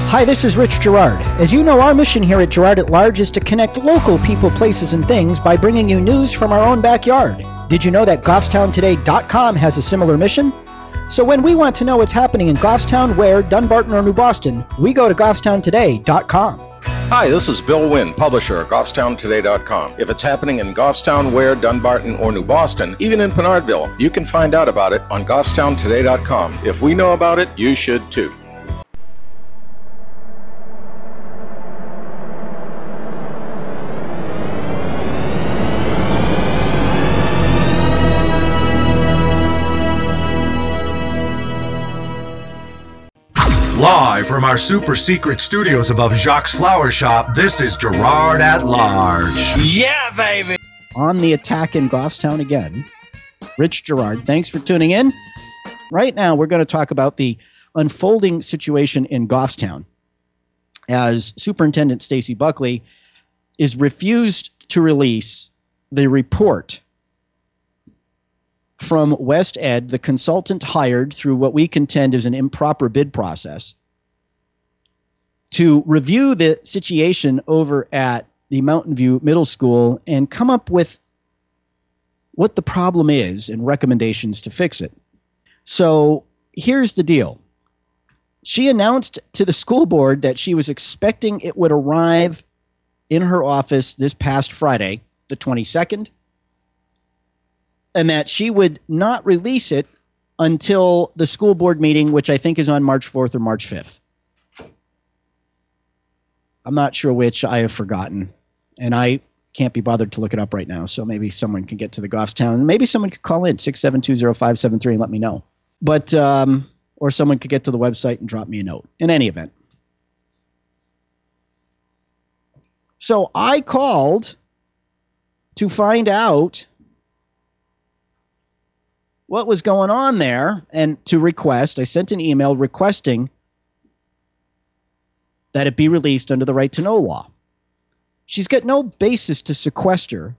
Hi, this is Rich Girard. As you know, our mission here at Girard at Large is to connect local people, places, and things by bringing you news from our own backyard. Did you know that GoffstownToday.com has a similar mission? So when we want to know what's happening in Goffstown, Ware, Dunbarton, or New Boston, we go to GoffstownToday.com. Hi, this is Bill Wynne, publisher of GoffstownToday.com. If it's happening in Goffstown, Ware, Dunbarton, or New Boston, even in Pinardville, you can find out about it on GoffstownToday.com. If we know about it, you should too. Live from our super secret studios above Jacques' Flower Shop, this is Girard at Large. Yeah, baby! On the attack in Goffstown again, Rich Girard, thanks for tuning in. Right now, we're going to talk about the unfolding situation in Goffstown as Superintendent Stacy Buckley is refused to release the report from WestEd, the consultant hired through what we contend is an improper bid process, to review the situation over at the Mountain View Middle School and come up with what the problem is and recommendations to fix it. So here's the deal. She announced to the school board that she was expecting it would arrive in her office this past Friday, the 22nd, and that she would not release it until the school board meeting, which I think is on March 4th or March 5th. I'm not sure which. I have forgotten, and I can't be bothered to look it up right now, so maybe someone can get to the Goffstown. Maybe someone could call in, 6720573, and let me know. But or someone could get to the website and drop me a note. In any event. So I called to find out what was going on there, and to request, I sent an email requesting that it be released under the right to know law. She's got no basis to sequester,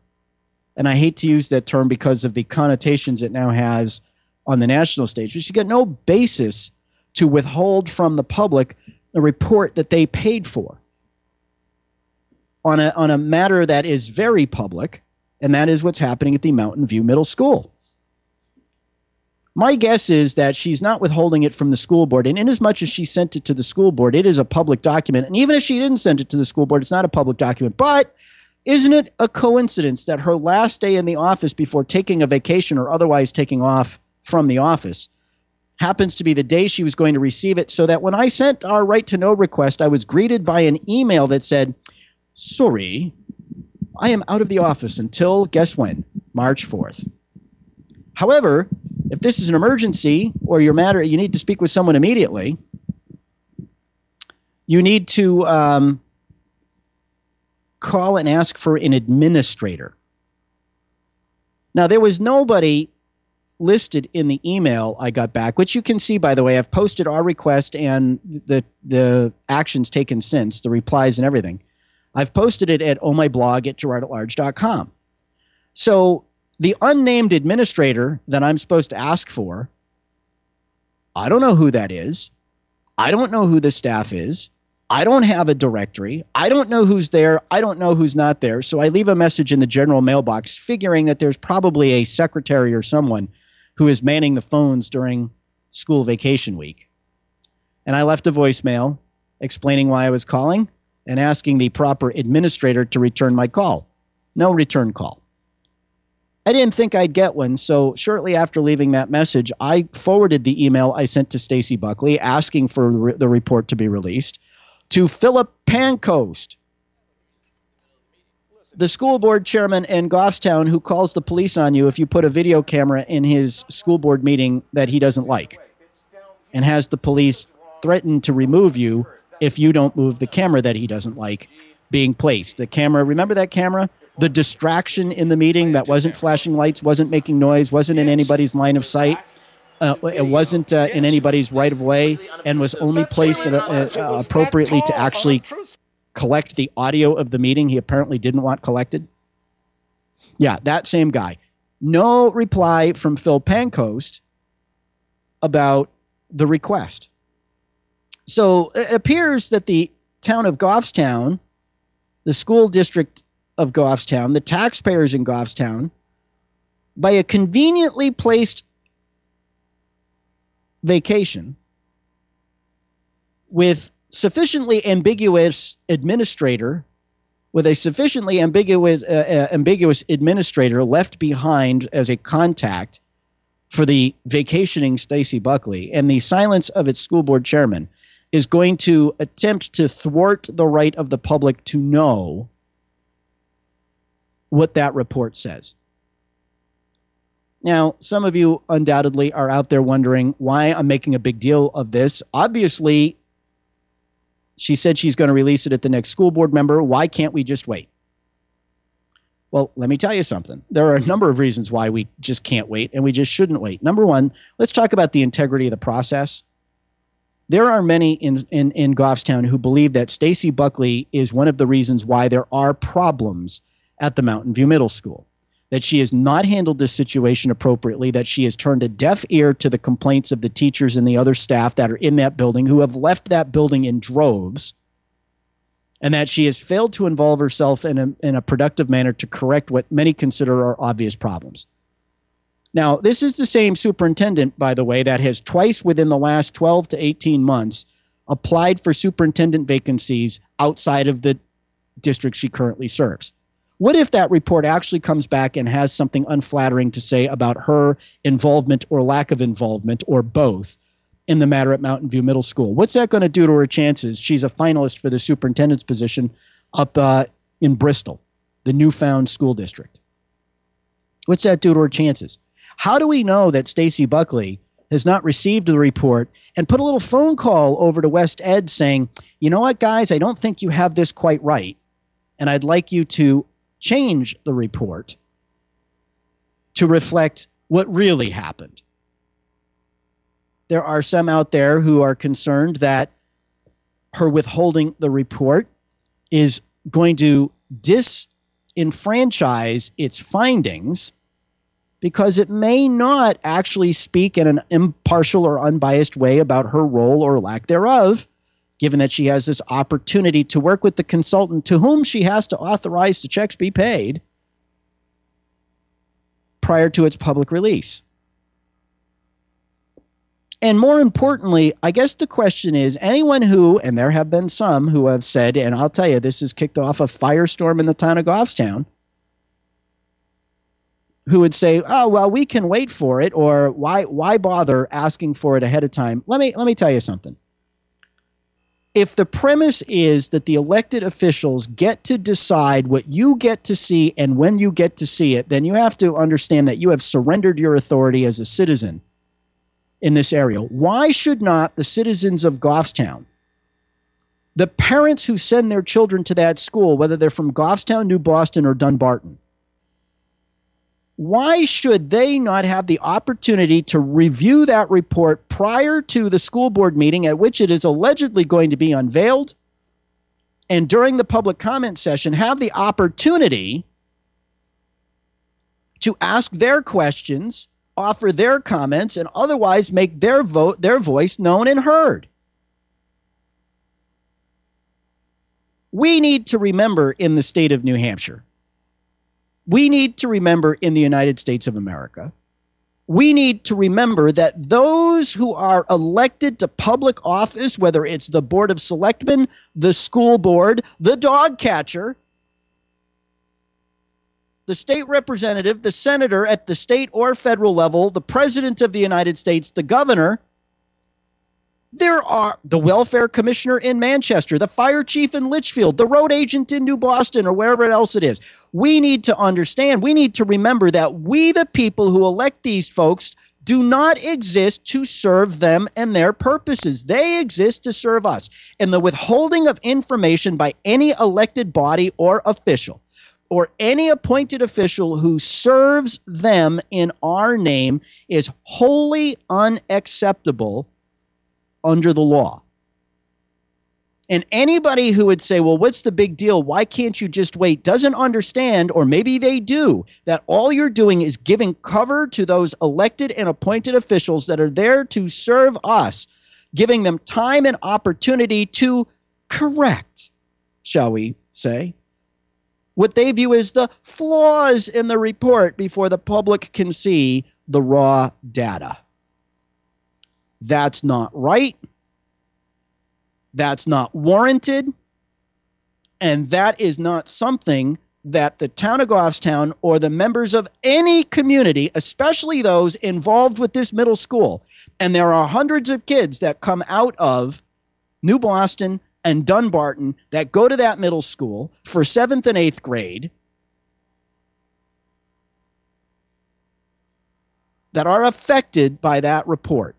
and I hate to use that term because of the connotations it now has on the national stage, but she's got no basis to withhold from the public a report that they paid for on a matter that is very public, and that is what's happening at the Mountain View Middle School. My guess is that she's not withholding it from the school board, and inasmuch as she sent it to the school board, it is a public document. And even if she didn't send it to the school board, it's not a public document. But isn't it a coincidence that her last day in the office before taking a vacation or otherwise taking off from the office happens to be the day she was going to receive it, so that when I sent our right to know request, I was greeted by an email that said, "Sorry, I am out of the office until, guess when, March 4th. However, if this is an emergency or you need to speak with someone immediately, you need to call and ask for an administrator." Now, there was nobody listed in the email I got back, which you can see, by the way. I've posted our request and the actions taken since, the replies and everything. I've posted it at my blog at GirardAtLarge.com. So the unnamed administrator that I'm supposed to ask for, I don't know who that is. I don't know who the staff is. I don't have a directory. I don't know who's there. I don't know who's not there. So I leave a message in the general mailbox figuring that there's probably a secretary or someone who is manning the phones during school vacation week. And I left a voicemail explaining why I was calling and asking the proper administrator to return my call. No return call. I didn't think I'd get one, so shortly after leaving that message, I forwarded the email I sent to Stacy Buckley asking for the report to be released to Philip Pancoast, the school board chairman in Goffstown, who calls the police on you if you put a video camera in his school board meeting that he doesn't like, and has the police threaten to remove you if you don't move the camera that he doesn't like being placed. The camera, remember that camera? The distraction in the meeting that wasn't flashing lights, wasn't making noise, wasn't in anybody's line of sight, it wasn't in anybody's right of way, and was only placed appropriately to actually collect the audio of the meeting he apparently didn't want collected. Yeah, that same guy. No reply from Phil Pancoast about the request. So it appears that the town of Goffstown, the school district of Goffstown, the taxpayers in Goffstown, by a conveniently placed vacation with sufficiently ambiguous administrator, with a sufficiently ambiguous administrator left behind as a contact for the vacationing Stacy Buckley, and the silence of its school board chairman, is going to attempt to thwart the right of the public to know what that report says. Now, some of you undoubtedly are out there wondering why I'm making a big deal of this. Obviously, she said she's going to release it at the next school board member. Why can't we just wait? Well, let me tell you something. There are a number of reasons why we just can't wait, and we just shouldn't wait. Number one, let's talk about the integrity of the process. There are many in Goffstown who believe that Stacy Buckley is one of the reasons why there are problems at the Mountain View Middle School, that she has not handled this situation appropriately, that she has turned a deaf ear to the complaints of the teachers and the other staff that are in that building who have left that building in droves, and that she has failed to involve herself in a productive manner to correct what many consider are obvious problems. Now, this is the same superintendent, by the way, that has twice within the last 12 to 18 months applied for superintendent vacancies outside of the district she currently serves. What if that report actually comes back and has something unflattering to say about her involvement or lack of involvement, or both, in the matter at Mountain View Middle School? What's that going to do to her chances? She's a finalist for the superintendent's position up in Bristol, the newfound school district. What's that do to her chances? How do we know that Stacy Buckley has not received the report and put a little phone call over to WestEd saying, you know what, guys, I don't think you have this quite right, and I'd like you to change the report to reflect what really happened? There are some out there who are concerned that her withholding the report is going to disenfranchise its findings, because it may not actually speak in an impartial or unbiased way about her role or lack thereof, given that she has this opportunity to work with the consultant to whom she has to authorize the checks be paid prior to its public release. And more importantly, I guess the question is, anyone who, and there have been some who have said, and I'll tell you, this has kicked off a firestorm in the town of Goffstown, who would say, oh, well, we can wait for it, or why bother asking for it ahead of time? Let me tell you something. If the premise is that the elected officials get to decide what you get to see and when you get to see it, then you have to understand that you have surrendered your authority as a citizen in this area. Why should not the citizens of Goffstown, the parents who send their children to that school, whether they're from Goffstown, New Boston, or Dunbarton, why should they not have the opportunity to review that report prior to the school board meeting at which it is allegedly going to be unveiled, and during the public comment session have the opportunity to ask their questions, offer their comments, and otherwise make their voice known and heard? We need to remember in the state of New Hampshire, we need to remember in the United States of America, we need to remember that those who are elected to public office, whether it's the Board of Selectmen, the school board, the dog catcher, the state representative, the senator at the state or federal level, the president of the United States, the governor, there are the welfare commissioner in Manchester, the fire chief in Litchfield, the road agent in New Boston, or wherever else it is. We need to understand, we need to remember that we, the people who elect these folks, do not exist to serve them and their purposes. They exist to serve us. And the withholding of information by any elected body or official, or any appointed official who serves them in our name, is wholly unacceptable under the law. And anybody who would say, well, what's the big deal? Why can't you just wait? Doesn't understand, or maybe they do, that all you're doing is giving cover to those elected and appointed officials that are there to serve us, giving them time and opportunity to correct, shall we say, what they view as the flaws in the report before the public can see the raw data. That's not right. That's not warranted. And that is not something that the town of Goffstown or the members of any community, especially those involved with this middle school, and there are hundreds of kids that come out of New Boston and Dunbarton that go to that middle school for 7th and 8th grade that are affected by that report.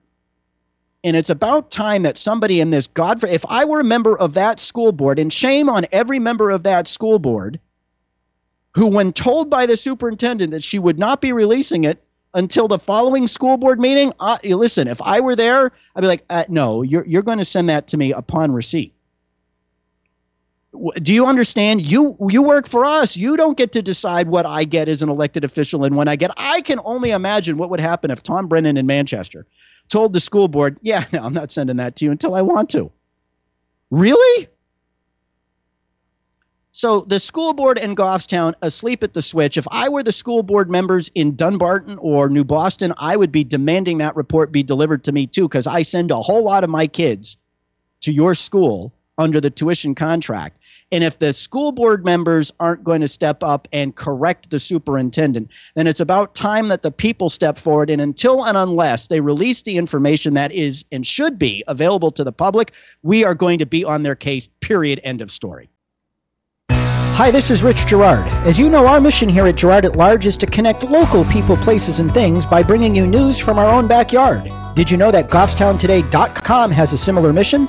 And it's about time that somebody in this, if I were a member of that school board, and shame on every member of that school board, who when told by the superintendent that she would not be releasing it until the following school board meeting, listen, if I were there, I'd be like, no, you're going to send that to me upon receipt. Do you understand? You work for us. You don't get to decide what I get as an elected official and when I get. I can only imagine what would happen if Tom Brennan in Manchester told the school board, yeah, no, I'm not sending that to you until I want to. Really? So the school board in Goffstown asleep at the switch. If I were the school board members in Dunbarton or New Boston, I would be demanding that report be delivered to me too, because I send a whole lot of my kids to your school under the tuition contract. And if the school board members aren't going to step up and correct the superintendent, then it's about time that the people step forward. And until and unless they release the information that is and should be available to the public, we are going to be on their case, period, end of story. Hi, this is Rich Girard. As you know, our mission here at Girard at Large is to connect local people, places, and things by bringing you news from our own backyard. Did you know that GoffstownToday.com has a similar mission?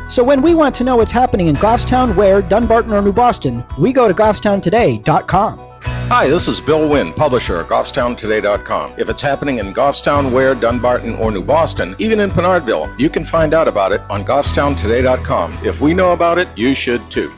So when we want to know what's happening in Goffstown, Ware, Dunbarton, or New Boston, we go to GoffstownToday.com. Hi, this is Bill Wynne, publisher at GoffstownToday.com. If it's happening in Goffstown, Ware, Dunbarton, or New Boston, even in Pinardville, you can find out about it on GoffstownToday.com. If we know about it, you should too.